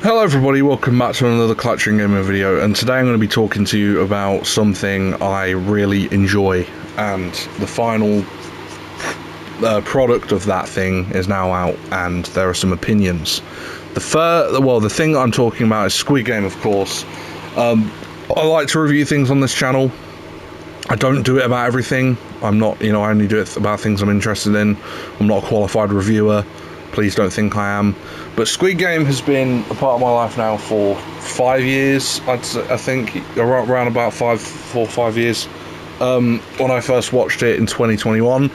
Hello everybody, welcome back to another Clutching Gamer video, and today I'm going to be talking to you about something I really enjoy, and the final product of that thing is now out, and there are some opinions. The thing I'm talking about is Squid Game, of course. I like to review things on this channel. I don't do it about everything. I'm not, I only do it about things I'm interested in. I'm not a qualified reviewer. Please don't think I am. But Squid Game has been a part of my life now for 5 years. I think around about 4 or 5 years. When I first watched it in 2021,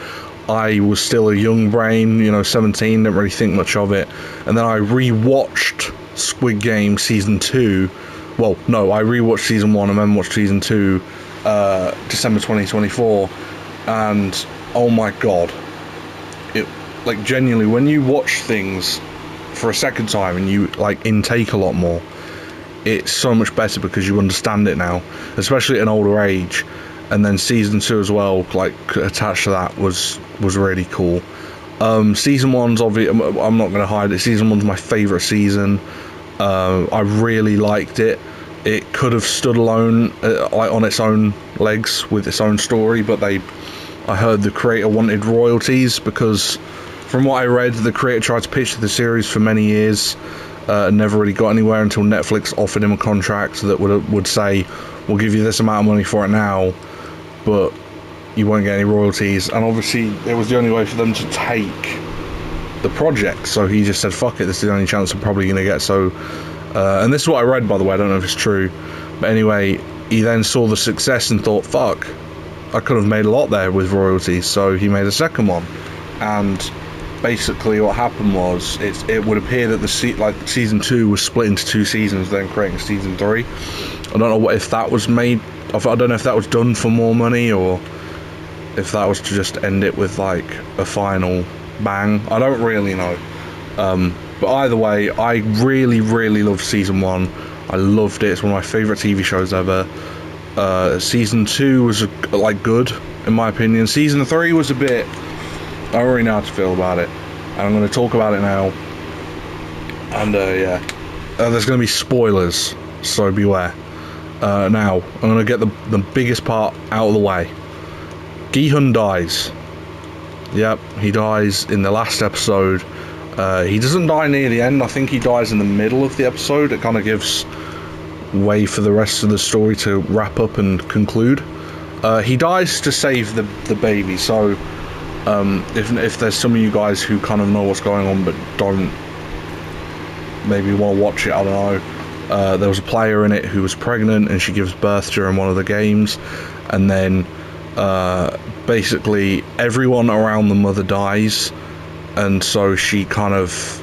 I was still a young brain, 17, didn't really think much of it. And then I re-watched Squid Game Season 2. Well, no, I re-watched Season 1 and then watched Season 2 December 2024. And, oh my god. Like, genuinely, when you watch things for a second time and you intake a lot more, it's so much better because you understand it now, especially at an older age. And then Season 2 as well, attached to that, was really cool. Season 1's obviously, I'm not going to hide it, Season 1's my favourite season. I really liked it. It could have stood alone, on its own legs with its own story, but I heard the creator wanted royalties because, from what I read, the creator tried to pitch the series for many years and never really got anywhere until Netflix offered him a contract that would say, we'll give you this amount of money for it now, but you won't get any royalties. And obviously it was the only way for them to take the project, so he just said, fuck it, this is the only chance I'm probably going to get. So and this is what I read, by the way, I don't know if it's true, but anyway, he then saw the success and thought, fuck, I could have made a lot there with royalties, so he made a second one. And basically what happened was, it would appear that Season 2 was split into 2 seasons, then creating Season 3. I don't know if that was made, I don't know if that was done for more money, or if that was to just end it with a final bang. I don't really know. But either way, I really, really loved Season 1. I loved it. It's one of my favourite TV shows ever. Season 2 was good, in my opinion. Season 3 was a bit, I don't really know how to feel about it, and I'm going to talk about it now. And yeah, there's going to be spoilers, so beware. Now, I'm going to get the biggest part out of the way. Gi-hun dies. Yep, he dies in the last episode. He doesn't die near the end. I think he dies in the middle of the episode. It kind of gives way for the rest of the story to wrap up and conclude. He dies to save the baby, so if there's some of you guys who kind of know what's going on but don't maybe want to watch it, I don't know, there was a player in it who was pregnant and she gives birth during one of the games, and then basically everyone around the mother dies, and so she kind of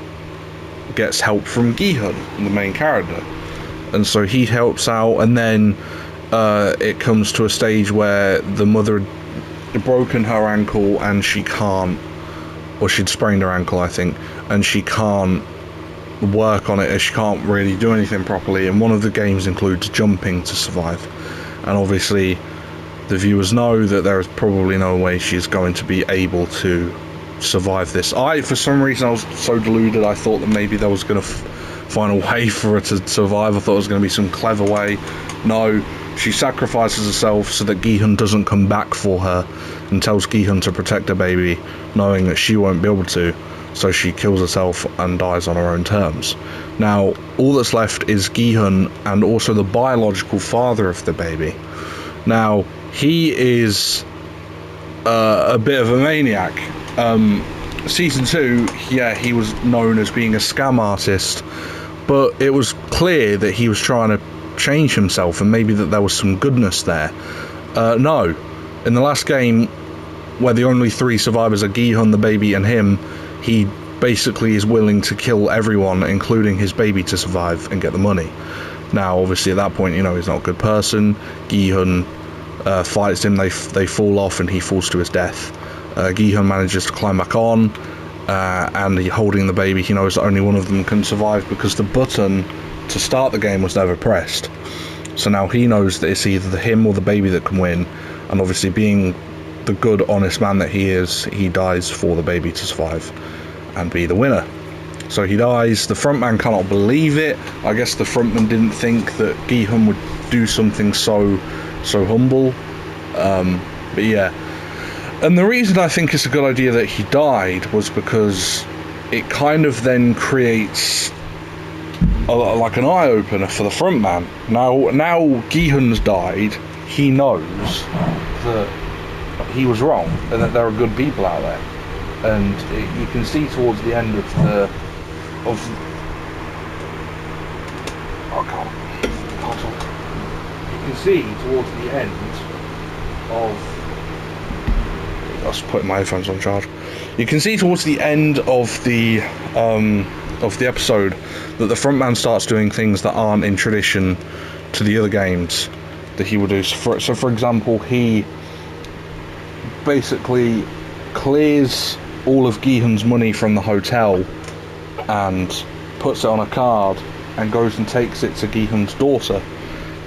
gets help from Gi-hun, the main character, and so he helps out. And then it comes to a stage where the mother had broken her ankle and she can't, or she'd sprained her ankle, I think, and she can't work on it, as she can't really do anything properly, and one of the games includes jumping to survive. And obviously the viewers know that there is probably no way she's going to be able to survive this. For some reason, I was so deluded, I thought that maybe there was going to find a way for her to survive. I thought it was going to be some clever way. No, she sacrifices herself so that Gi-hun doesn't come back for her, and tells Gi-hun to protect her baby, knowing that she won't be able to, so she kills herself and dies on her own terms. Now, all that's left is Gi-hun and also the biological father of the baby. Now, he is a bit of a maniac. Season 2, yeah, he was known as being a scam artist, but it was clear that he was trying to change himself, and maybe that there was some goodness there. No, in the last game, where the only 3 survivors are Gi-hun, the baby, and him, he basically is willing to kill everyone, including his baby, to survive and get the money. Now, obviously, at that point, he's not a good person. Gi-hun fights him, they fall off, and he falls to his death. Gi-hun manages to climb back on, and holding the baby, he knows that only one of them can survive because the button to start the game was never pressed. So now he knows that it's either him or the baby that can win, and obviously, being the good, honest man that he is, he dies for the baby to survive and be the winner. So he dies. The frontman cannot believe it. I guess the frontman didn't think that Gi-hun would do something so humble. But yeah. And the reason I think it's a good idea that he died was because it kind of then creates like an eye-opener for the frontman. Now Gi-hun's died. He knows that he was wrong and that there are good people out there. And you can see towards the end of I can't talk. You can see towards the end of, I was putting my headphones on charge. You can see towards the end of the episode that the frontman starts doing things that aren't in tradition to the other games that he would do. So for example, he basically clears all of Gi-hun's money from the hotel and puts it on a card and goes and takes it to Gi-hun's daughter.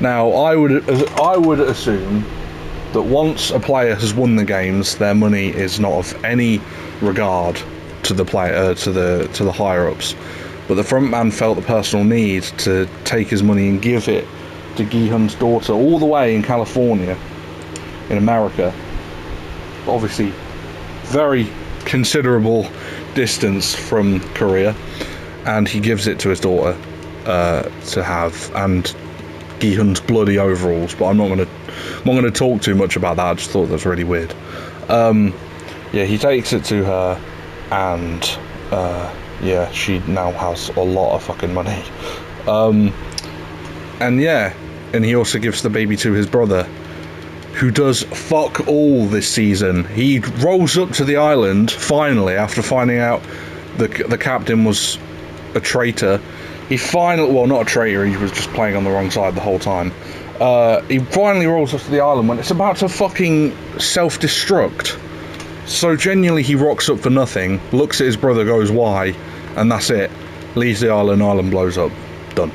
Now, I would assume that once a player has won the games, their money is not of any regard to the player, to the higher ups. But the frontman felt the personal need to take his money and give it to Gi-hun's daughter, all the way in California, in America. Obviously, very considerable distance from Korea, and he gives it to his daughter to have, and Gi-hun's bloody overalls. But I'm not going to talk too much about that. I just thought that was really weird. Yeah, he takes it to her, and yeah, she now has a lot of fucking money. And yeah, and he also gives the baby to his brother, who does fuck all this season. He rolls up to the island, finally, after finding out the captain was a traitor. He finally, well, not a traitor, he was just playing on the wrong side the whole time. He finally rolls up to the island when it's about to fucking self-destruct. So genuinely, he rocks up for nothing, looks at his brother, goes, why? And that's it. Leaves the island blows up. Done.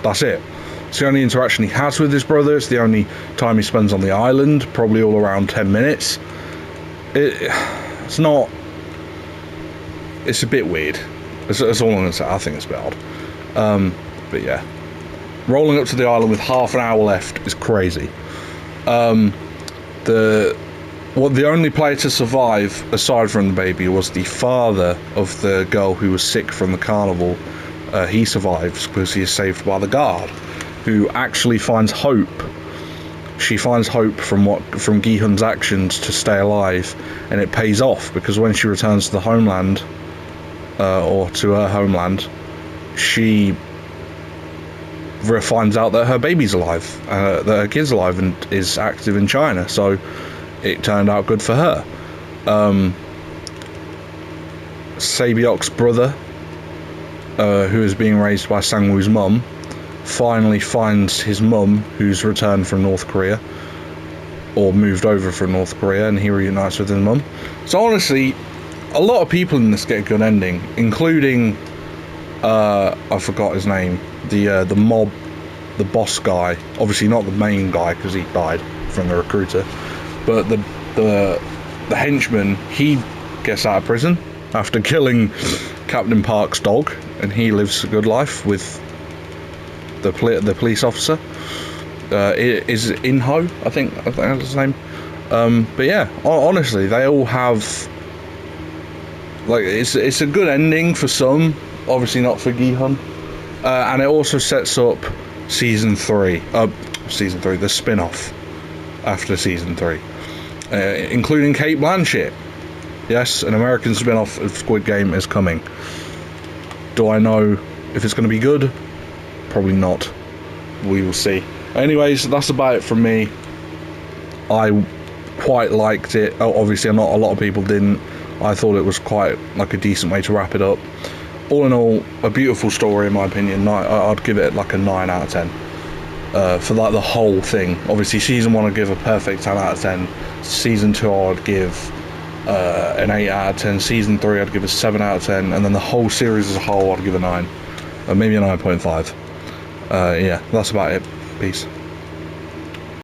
That's it. It's the only interaction he has with his brother. It's the only time he spends on the island, probably all around 10 minutes. It's not... It's a bit weird. That's all I'm going to say. I think it's a bit odd. But yeah. Rolling up to the island with half an hour left is crazy. The only player to survive, aside from the baby, was the father of the girl who was sick from the carnival. He survives because he is saved by the guard, who actually finds hope. She finds hope from Gi-hun's actions to stay alive, and it pays off because when she returns to the homeland, or to her homeland, she finds out that her baby's alive, that her kid's alive and is active in China. So it turned out good for her. Sae-byeok's brother, who is being raised by Sang-woo's mum, finally finds his mum, who's returned from North Korea, or moved over from North Korea, and he reunites with his mum. So honestly, a lot of people in this get a good ending, including I forgot his name, the mob, the boss guy. Obviously not the main guy because he died from the recruiter, but the henchman. He gets out of prison after killing Captain Park's dog, and he lives a good life with the police officer. Is In-ho, I think that's his name. But yeah, honestly, they all have, like, it's a good ending for some, obviously not for Gi-hun, and it also sets up season 3, the spin-off after season 3, including Cate Blanchett. Yes, an American spin-off of Squid Game is coming. Do I know if it's going to be good? Probably not. We will see. Anyways, that's about it from me. I quite liked it. Oh, obviously, not a lot of people didn't. I thought it was quite like a decent way to wrap it up. All in all, a beautiful story in my opinion. I'd give it like a 9 out of 10 for like the whole thing. Obviously, season 1 I'd give a perfect 10 out of 10. Season 2 I'd give an 8 out of 10. Season 3 I'd give a 7 out of 10, and then the whole series as a whole I'd give a 9, maybe a 9.5. Yeah, that's about it. Peace.